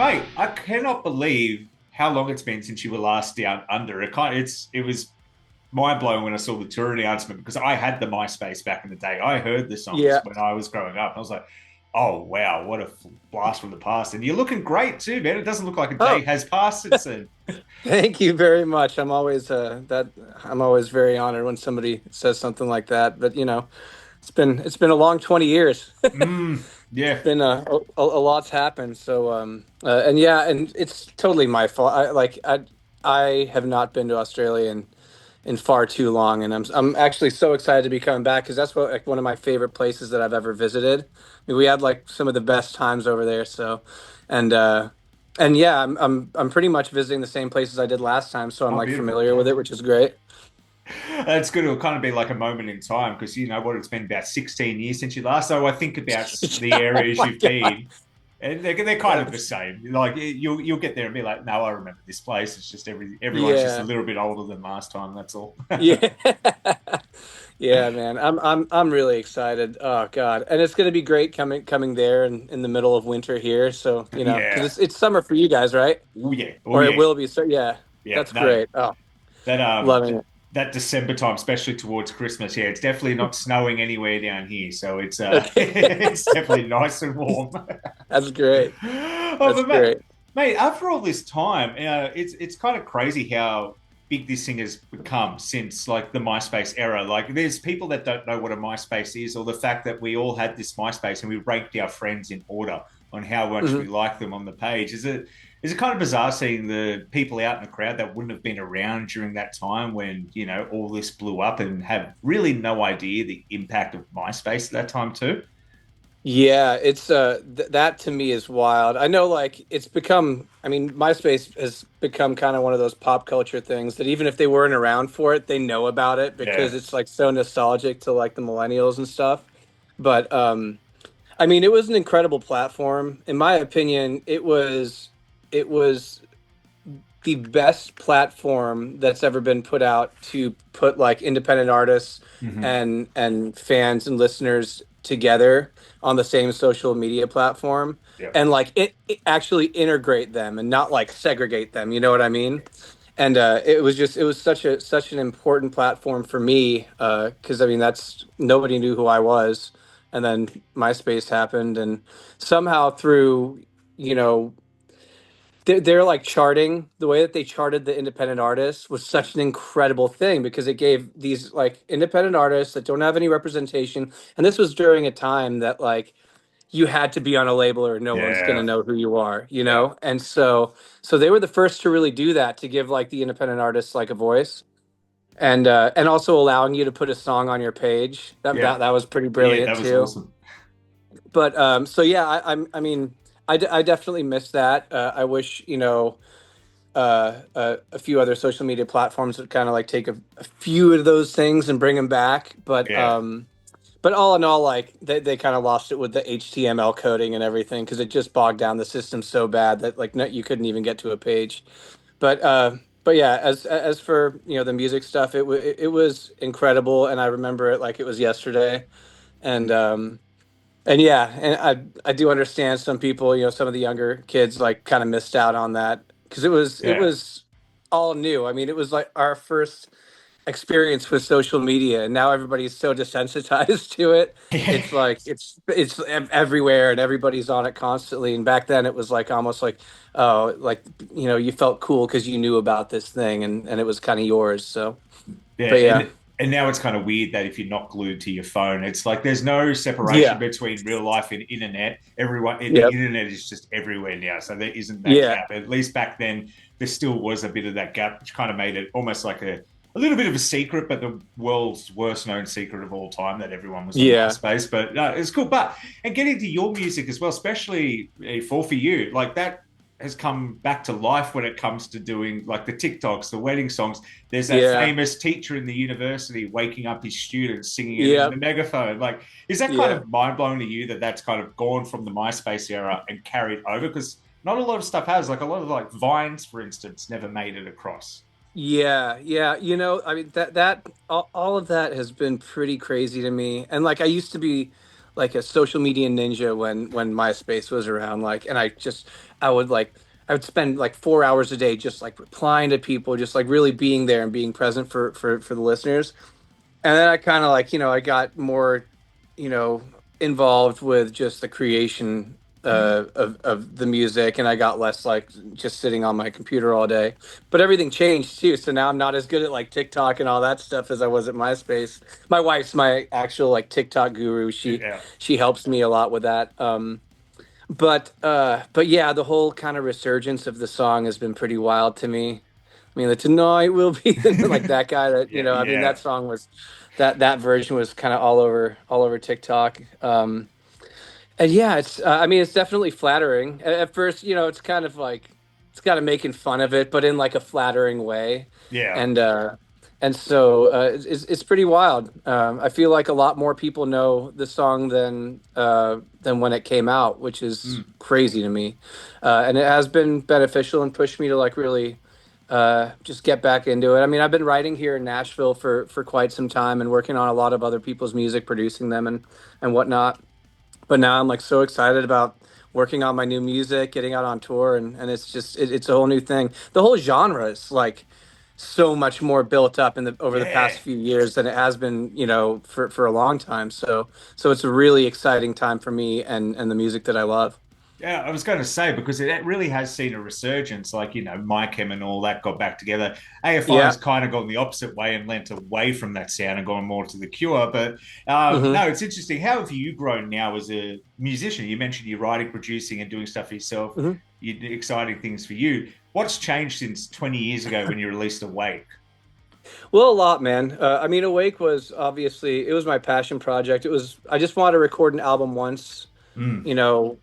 Mate, I cannot believe how long it's been since you were last down under. It was mind blowing when I saw the tour announcement because I had the MySpace back in the day. I heard the songs Yeah. when I was growing up. I was like, oh wow, what a blast from the past! And you're looking great too, man. It doesn't look like a day Oh, has passed since then. thank you very much. I'm always very honored when somebody says something like that. But it's been a long 20 years. It's Yeah. been a lot's happened. So and yeah, and it's totally my fault. I have not been to Australia in far too long, and I'm actually so excited to be coming back because that's like one of my favorite places that I've ever visited. I mean, we had like some of the best times over there. So, and uh, and yeah, I'm pretty much visiting the same places I did last time, so I'm Oh, like beautiful. familiar with it, which is great. It's good. It'll kind of be like a moment in time because you know what? It's been about 16 years since you last. So I think about the Oh areas my you've God. been, and they're kind of the That's, same. Like you'll get there and be like, no, I remember this place. It's just everyone's just a yeah. little bit older than last time. That's all. Yeah. Yeah, man. I'm really excited. Oh God. And it's gonna be great coming there in the middle of winter here. So, because Yeah. it's summer for you guys, right? Oh yeah. Oh Or it yeah. will be. So yeah, Yeah. that's No, great. Oh, that loving it. that December time, especially towards Christmas. Yeah, it's definitely not snowing anywhere down here, so it's Okay. it's definitely nice and warm. That's great. Oh, That's but mate, great. after all this time, it's kind of crazy how big this thing has become since like the MySpace era. Like, there's people that don't know what a MySpace is, or the fact that we all had this MySpace and we ranked our friends in order on how much we Mhm. like them on the page. Is it kind of bizarre seeing the people out in the crowd that wouldn't have been around during that time when all this blew up and have really no idea the impact of MySpace at that time too? Yeah, it's that to me is wild. I know like it's become I mean, MySpace has become kind of one of those pop culture things that even if they weren't around for it, they know about it because Yeah, it's like so nostalgic to like the millennials and stuff. But I mean, it was an incredible platform. In my opinion, it was the best platform that's ever been put out to put like independent artists hmm, and fans and listeners together on the same social media platform yeah, and like it actually integrate them and not like segregate them, you know what I mean? And it was such an important platform for me because I mean that's nobody knew who I was, and then MySpace happened, and somehow through you know they're like charting the way that they charted the independent artists was such an incredible thing because it gave these like independent artists that don't have any representation, and this was during a time that like you had to be on a label or no one's going to yeah, know who you are, yeah, and so they were the first to really do that, to give like the independent artists like a voice, and also allowing you to put a song on your page. yeah, That was pretty yeah. brilliant That was too. awesome. But so yeah, I mean, I definitely miss that. I wish a few other social media platforms would kind of like take a few of those things and bring them back. Yeah, But all in all, like they kind of lost it with the HTML coding and everything because it just bogged down the system so bad that like no, you couldn't even get to a page. But uh, but yeah, as for the music stuff, it was incredible, and I remember it like it was yesterday. And and yeah, and I do understand some people, some of the younger kids like kind of missed out on that because it yeah. was all new. I mean, it was like our first experience with social media, and now everybody's so desensitized to it. Yeah. It's like everywhere and everybody's on it constantly. And back then it was like almost like oh, like you felt cool because you knew about this thing and it was kind of yours. So, Yeah, but yeah. and now it's kind of weird that if you're not glued to your phone, it's like there's no separation Yeah. between real life and internet. The Yep. internet is just everywhere now, so there isn't that Yeah. gap. At least back then, there still was a bit of that gap, which kind of made it almost like a little bit of a secret, but the world's worst known secret of all time that everyone was on Yeah. MySpace. But no, it's cool. But and getting to your music as well, especially for you, like that has come back to life when it comes to doing like the TikToks, the wedding songs. There's that Yeah. famous teacher in the university waking up his students singing it in Yeah. the megaphone. Like, is that kind Yeah. of mind blowing to you that that's kind of gone from the MySpace era and carried over? Because not a lot of stuff has, like a lot of like Vines, for instance, never made it across. Yeah, yeah. I mean that all of that has been pretty crazy to me. And like I used to be like a social media ninja when MySpace was around. Like, and I would like I would spend like 4 hours a day just like replying to people, just like really being there and being present for the listeners. And then I kind of like, I got more, you know, involved with just the creation of the music, and I got less like just sitting on my computer all day. But everything changed too, so now I'm not as good at like TikTok and all that stuff as I was at MySpace. My wife's my actual like TikTok guru. Yeah. She helps me a lot with that. But yeah, the whole kind of resurgence of the song has been pretty wild to me. I mean, the tonight will be like that guy that, Yeah. I mean, Yeah. that song was that version was kind of all over TikTok. And yeah, I mean, it's definitely flattering. At first, it's kind of like it's kind of making fun of it, but in like a flattering way. Yeah. And it's pretty wild. I feel like a lot more people know the song than when it came out, which is Mm. crazy to me. And it has been beneficial and pushed me to like really just get back into it. I mean, I've been writing here in Nashville for quite some time and working on a lot of other people's music, producing them and whatnot. But now I'm like so excited about working on my new music, getting out on tour, and it's just it's a whole new thing. The whole genre is like so much more built up in the over the Yeah. past few years than it has been, for a long time. So it's a really exciting time for me and the music that I love. Yeah, I was going to say because it really has seen a resurgence, like Mike and all that got back together. AFI has Yeah. kind of gone the opposite way and lent away from that sound and gone more to the Cure. But Hmm. no, it's interesting. How have you grown now as a musician? You mentioned you're writing, producing, and doing stuff for yourself. Hmm. You exciting things for you. What's changed since 20 years ago when you released Awake? Well, a lot, man. I mean, Awake was obviously it was my passion project. I just wanted to record an album once, Mm,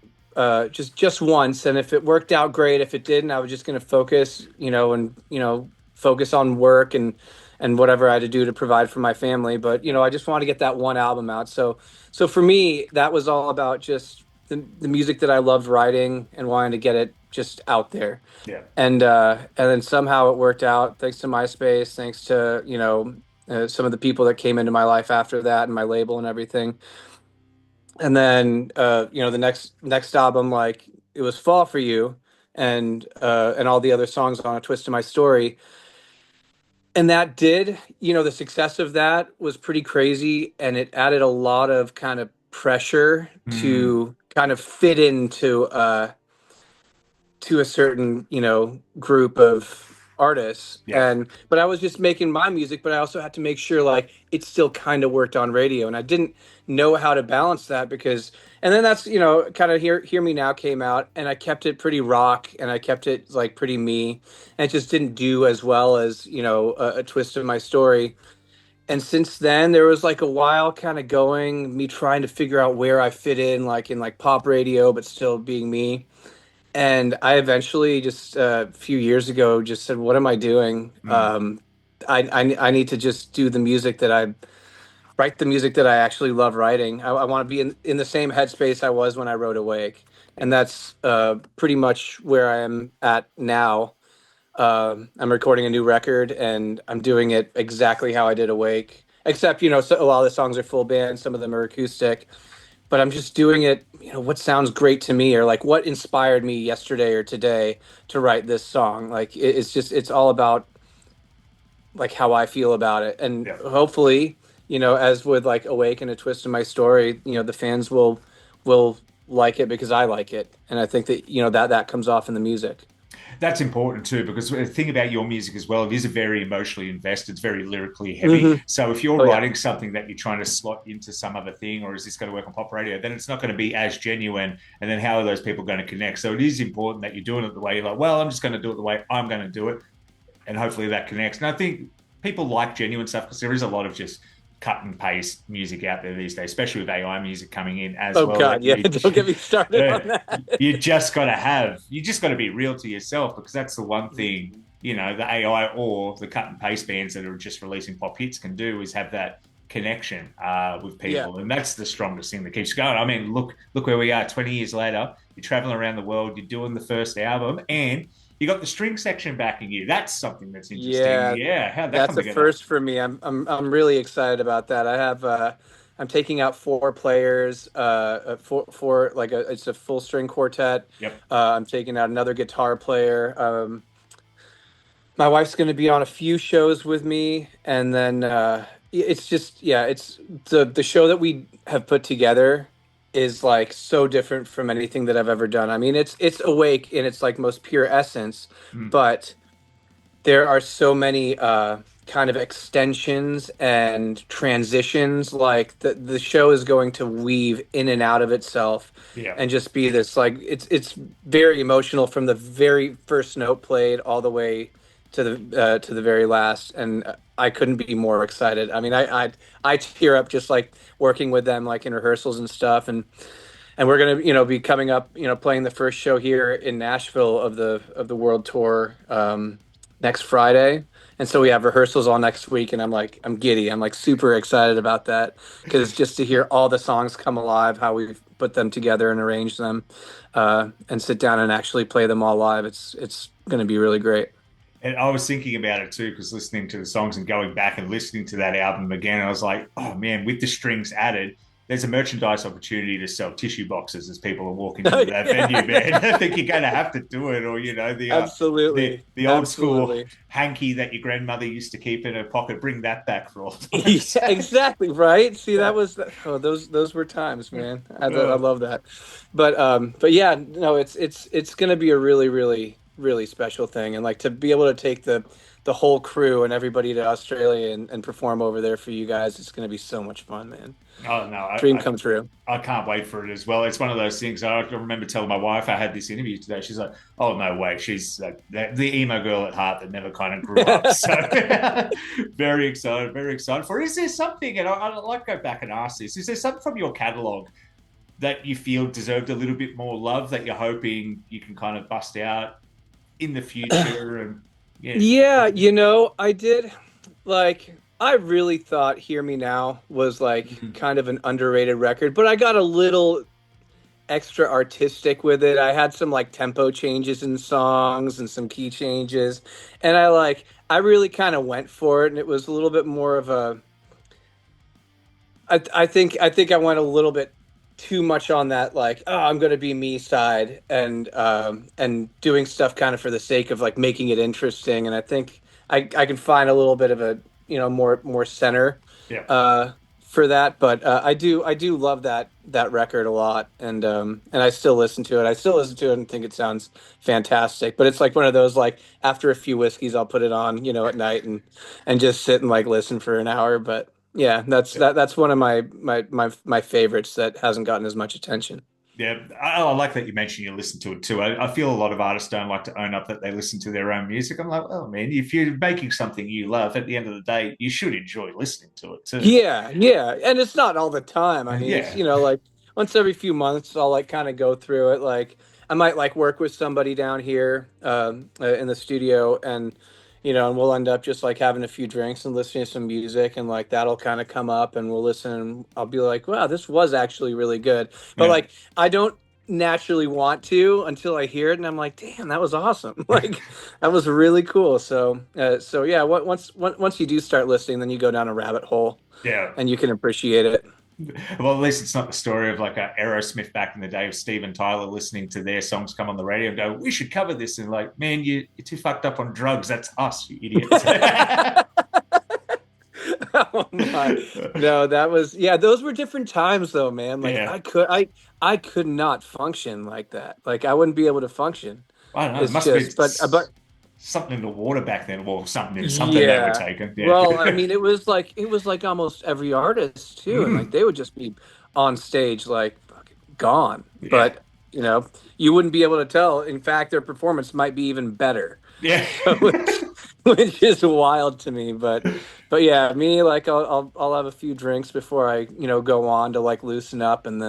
just once, and if it worked out, great. If it didn't, I was just going to focus, and focus on work and whatever I had to do to provide for my family. But I just wanted to get that one album out. So for me, that was all about just the music that I loved writing and wanting to get it just out there. yeah. And then somehow it worked out thanks to MySpace, thanks to some of the people that came into my life after that and my label and everything. And then the next album, like, it was Fall for You, and all the other songs on A Twist to My Story. And that did, the success of that was pretty crazy, and it added a lot of kind of pressure Mm, to kind of fit into to a certain group of artists. yeah. And but I was just making my music, but I also had to make sure like it still kind of worked on radio, and I didn't know how to balance that because and then that's kind of Hear Me Now came out, and I kept it pretty rock and I kept it like pretty me, and it just didn't do as well as a twist of my story. And since then there was like a while kind of going me trying to figure out where I fit in, like in like pop radio but still being me. And I eventually just a few years ago just said, "What am I doing? Mm. I need to just do the music that I write, the music that I actually love writing. I want to be in the same headspace I was when I wrote Awake, and that's pretty much where I am at now. I'm recording a new record, and I'm doing it exactly how I did Awake, except so a lot of the songs are full band, some of them are acoustic, but I'm just doing it, what sounds great to me, or like what inspired me yesterday or today to write this song. Like it's all about like how I feel about it. And Yeah. hopefully, as with like Awake and A Twist in My Story, the fans will like it because I like it. And I think that, that comes off in the music. That's important too, because the thing about your music as well, it is a very emotionally invested, it's very lyrically heavy. Hmm. So if you're Oh yeah. writing something that you're trying to slot into some other thing, or is this going to work on pop radio, then it's not going to be as genuine. And then how are those people going to connect? So it is important that you're doing it the way you're like, well, I'm just going to do it the way I'm going to do it. And hopefully that connects. And I think people like genuine stuff because there is a lot of just cut and paste music out there these days, especially with AI music coming in as Oh well. God, That yeah. Don't get me started on that. you just got to be real to yourself because that's the one thing the AI or the cut and paste bands that are just releasing pop hits can do is have that connection with Yeah. people, and that's the strongest thing that keeps going. I mean, look where we are 20 years later. You're traveling around the world. You're doing the first album, and you got the string section backing you. That's something that's interesting. Yeah, Yeah, how'd that that's come a together? first for me. I'm really excited about that. I'm taking out four players, four like it's a full string quartet. Yep. I'm taking out another guitar player. My wife's going to be on a few shows with me, and then it's just it's the show that we have put together is like so different from anything that I've ever done. I mean, it's awake in its like most pure essence, Mm. but there are so many kind of extensions and transitions. Like the show is going to weave in and out of itself Yeah. and just be this like it's very emotional from the very first note played all the way to the very last. And I couldn't be more excited. I mean, I tear up just like working with them like in rehearsals and stuff. And we're gonna be coming up playing the first show here in Nashville of the world tour next Friday. And so we have rehearsals all next week, and I'm giddy. I'm like super excited about that because just to hear all the songs come alive, how we've put them together and arranged them, and sit down and actually play them all live, it's going to be really great. And I was thinking about it too, because listening to the songs and going back and listening to that album again, I was like, oh man, with the strings added, there's a merchandise opportunity to sell tissue boxes as people are walking into that venue, man. I think you're going to have to do it, or Absolutely, the old school absolutely. hanky that your grandmother used to keep in her pocket. Bring that back for all time. Yeah, exactly right. See, that was those were times, man. I Oh, love that. But yeah, no, it's gonna be a really really special thing, and like to be able to take the whole crew and everybody to Australia and perform over there for you guys, it's gonna be so much fun, man. oh no, Dream come true. I can't wait for it as well. It's one of those things. I remember telling my wife I had this interview today. She's like, "Oh no way!" She's like the emo girl at heart that never kind of grew up. So very excited for it. Is there something? And I'd like to go back and ask this: is there something from your catalog that you feel deserved a little bit more love that you're hoping you can kind of bust out in the future? And yeah, Yeah, I did like I really thought Hear Me Now was like kind of an underrated record, but I got a little extra artistic with it. I had some like tempo changes in songs and some key changes, and I really kind of went for it, and it was a little bit more of a I think I went a little bit too much on that like, oh, I'm gonna be me side, and doing stuff kind of for the sake of like making it interesting. And I think I can find a little bit of a more center yeah. uh for that. But I do love that record a lot, and I still listen to it. I still listen to it and think it sounds fantastic. But it's like one of those like after a few whiskeys I'll put it on at night and just sit and like listen for an hour. But yeah, that's one of my favorites that hasn't gotten as much attention. Yeah, I like that you mentioned you listen to it too. I feel a lot of artists don't like to own up that they listen to their own music. I'm like, oh man, if you're making something you love, at the end of the day, you should enjoy listening to it too. Yeah, yeah, and it's not all the time. I mean, it's Yeah, like once every few months I'll like kind of go through it. Like I might like work with somebody down here in the studio, and we'll end up just like having a few drinks and listening to some music, and like that'll kind of come up, and we'll listen, and I'll be like, wow, this was actually really good. But yeah. like I don't naturally want to until I hear it, and I'm like, damn, that was awesome. Like that was really cool. So yeah, once you do start listening, then you go down a rabbit hole Yeah. and you can appreciate it. Well, at least it's not the story of like a Aerosmith back in the day of Steven Tyler listening to their songs come on the radio and go, "We should cover this." And like, man, you're too fucked up on drugs. That's us, you idiots. Oh my. No, that was yeah, those were different times though, man. Like Yeah. I could not function like that. Like I wouldn't be able to function. I don't know. There It's must have been just but something in the water back then, or something they were yeah. taking. Well, I Yeah. mean it was like almost every artist too, and like Mm, they would just be on stage like fucking gone. yeah. But, you wouldn't be able to tell. In fact, their performance might be even better. Yeah. So which is wild to me. But yeah, me like I'll have a few drinks before I go on to like loosen up, and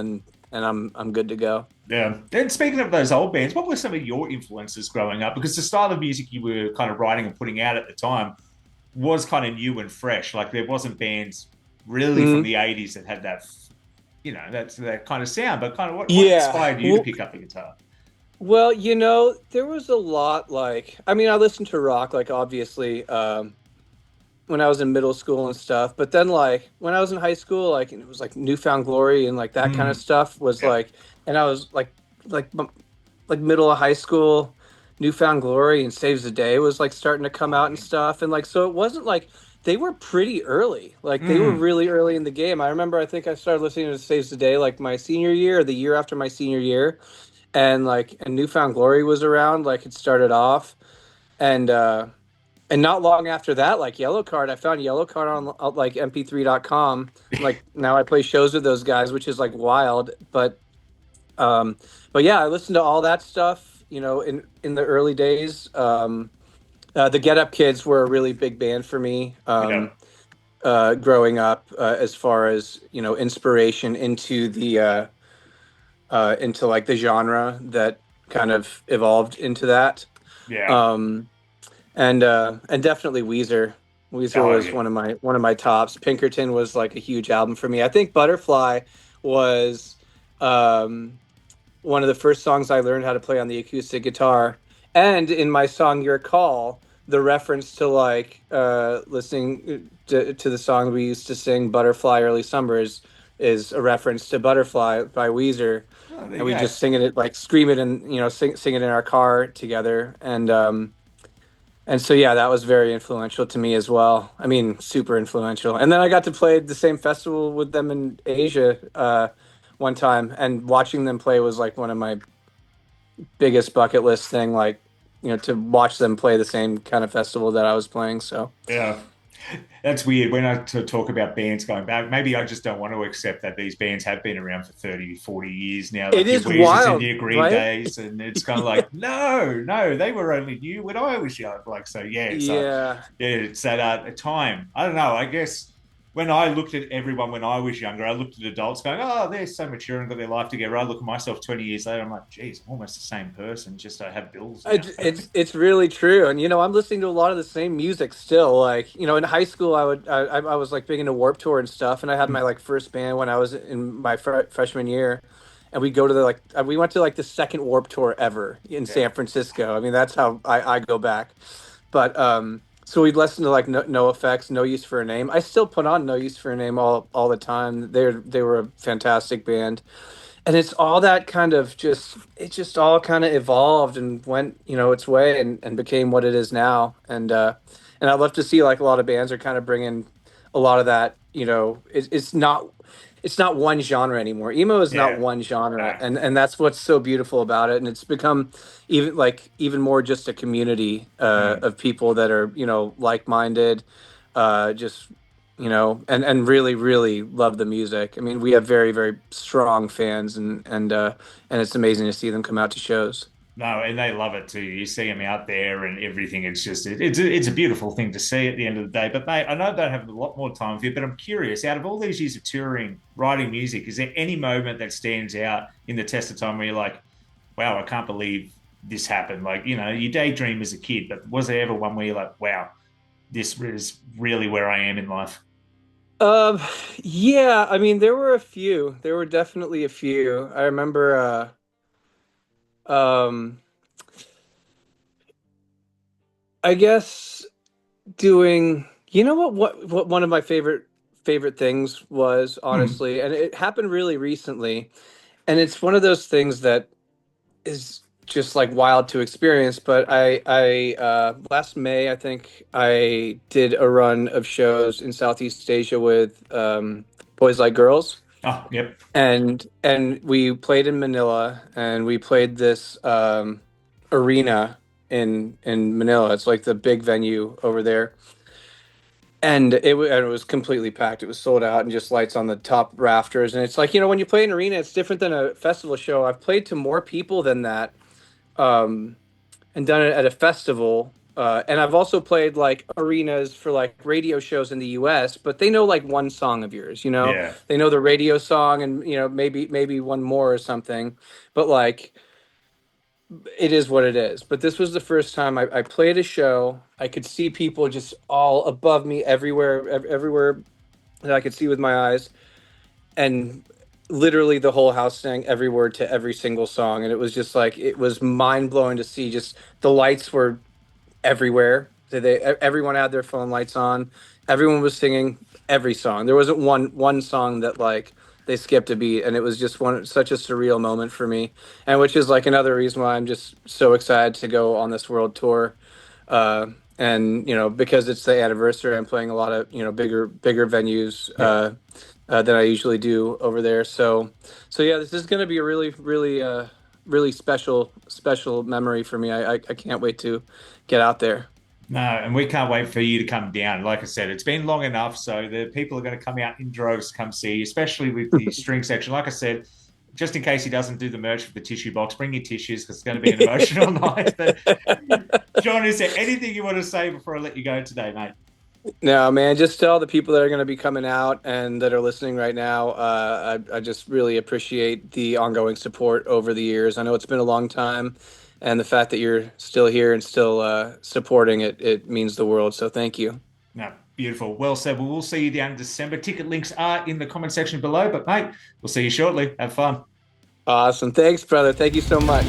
I'm good to go. Yeah. And speaking of those old bands, what were some of your influences growing up? Because the style of music you were kind of writing and putting out at the time was kind of new and fresh. Like there wasn't bands really from Mhm. the 80s that had that, that kind of sound. But kind of what Yeah. inspired you to pick up the guitar? Well, there was a lot like I mean I listened to rock like obviously. when I was in middle school and stuff. But then like when I was in high school, like and it was like Newfound Glory and like that kind of Mm, stuff was yep. like, and I was like like middle of high school, Newfound Glory and Saves the Day was like starting to come Oh, out and stuff. And like so it wasn't like they were pretty early. Like they were mm, really early in the game. I remember I think I started listening to Saves the Day like my senior year or the year after my senior year. And like and Newfound Glory was around, like it started off. And and not long after that, like Yellow Card, I found Yellow Card on like mp3.com. Like now I play shows with those guys, which is like wild. Um, but yeah, I listened to all that stuff, you know, in the early days. The Get Up Kids were a really big band for me. yep. Growing up, as far as you know, inspiration into like the genre that kind of evolved into that. Yeah. Um, and definitely Weezer. Weezer Oh, was yeah. one of my tops. Pinkerton was like a huge album for me. I think Butterfly was um, one of the first songs I learned how to play on the acoustic guitar. And in my song Your Call, the reference to like listening to the song we used to sing, Butterfly Early Summer, is a reference to Butterfly by Weezer. Oh, there And you we go. just sing it like scream it and you know sing it in our car together. And so yeah, that was very influential to me as well. I mean, super influential. And then I got to play the same festival with them in Asia one time, and watching them play was like one of my biggest bucket list thing. Like, you know, to watch them play the same kind of festival that I was playing. So Yeah. That's weird. When I talk about bands going back, maybe I just don't want to accept that these bands have been around for 30, 40 years now, it like your is Weezers and wild, your Green right? Days. And it's kind of like, no, no, they were only new when I was young. Like, so yeah, so Yeah. yeah, it's that time. I don't know. I guess when I looked at everyone when I was younger, I looked at adults going, oh, they're so mature and got their life together. I look at myself 20 years later, I'm like, geez, I'm almost the same person, just I have bills now. It's really true, and you know I'm listening to a lot of the same music still. Like you know, in high school I was like big into Warp Tour and stuff, and I had my like first band when I was in my freshman year, and we go to the like we went to like the second Warp Tour ever in Yeah. San Francisco. I mean that's how I go back, but so we'd listen to like no Effects, No Use for a Name. I still put on No Use for a Name all the time. They were a fantastic band, and it's all that kind of just it just all kind of evolved and went you know its way and became what it is now. And I love to see like a lot of bands are kind of bringing a lot of that, you know, it's not one genre anymore. Emo is not Yeah. one genre, No. and that's what's so beautiful about it. And it's become even more just a community Mm. of people that are you know like-minded, just you know, and really really love the music. I mean, we have very very strong fans, and it's amazing to see them come out to shows. No, and they love it too. You see them out there and everything. It's just it's a beautiful thing to see at the end of the day. But mate, I know I don't have a lot more time for you, but I'm curious. Out of all these years of touring, writing music, is there any moment that stands out in the test of time where you're like, "Wow, I can't believe this happened"? Like you know, you daydream as a kid, but was there ever one where you're like, "Wow, this is really where I am in life"? Um, yeah, I mean, there were a few. There were definitely a few. I remember, um, I guess doing, you know what one of my favorite things was, Hmm. honestly, and it happened really recently, and it's one of those things that is just like wild to experience. But last May, I think I did a run of shows in Southeast Asia with Boys Like Girls. Oh, yep. And we played in Manila, and we played this arena in Manila. It's like the big venue over there, and it was completely packed. It was sold out, and just lights on the top rafters. And it's like you know when you play an arena, it's different than a festival show. I've played to more people than that, um, and done it at a festival. And I've also played like arenas for like radio shows in the U.S., but they know like one song of yours, you know, Yeah. they know the radio song and you know maybe one more or something, but like it is what it is. But this was the first time I played a show. I could see people just all above me everywhere, everywhere that I could see with my eyes, and literally the whole house sang every word to every single song, and it was just like it was mind blowing to see. Just the lights were everywhere. Everyone had their phone lights on, Everyone was singing every song. There wasn't one song that like they skipped a beat, and it was just one such a surreal moment for me, and which is like another reason why I'm just so excited to go on this world tour. And because it's the anniversary, I'm playing a lot of bigger venues Yeah. than I usually do over there. So yeah, this is going to be a really special memory for me. I can't wait to get out there. No, and we can't wait for you to come down. Like I said, it's been long enough, so the people are going to come out in droves to come see you, especially with the string section. Like I said, just in case he doesn't do the merch for the tissue box, bring your tissues because it's going to be an emotional night. But John, is there anything you want to say before I let you go today, mate? No, man, just tell the people that are going to be coming out and that are listening right now. I just really appreciate the ongoing support over the years. I know it's been a long time, and the fact that you're still here and still supporting it means the world. So thank you. No, beautiful. Well said. We will see you down in December. Ticket links are in the comment section below. But, mate, we'll see you shortly. Have fun. Awesome. Thanks, brother. Thank you so much.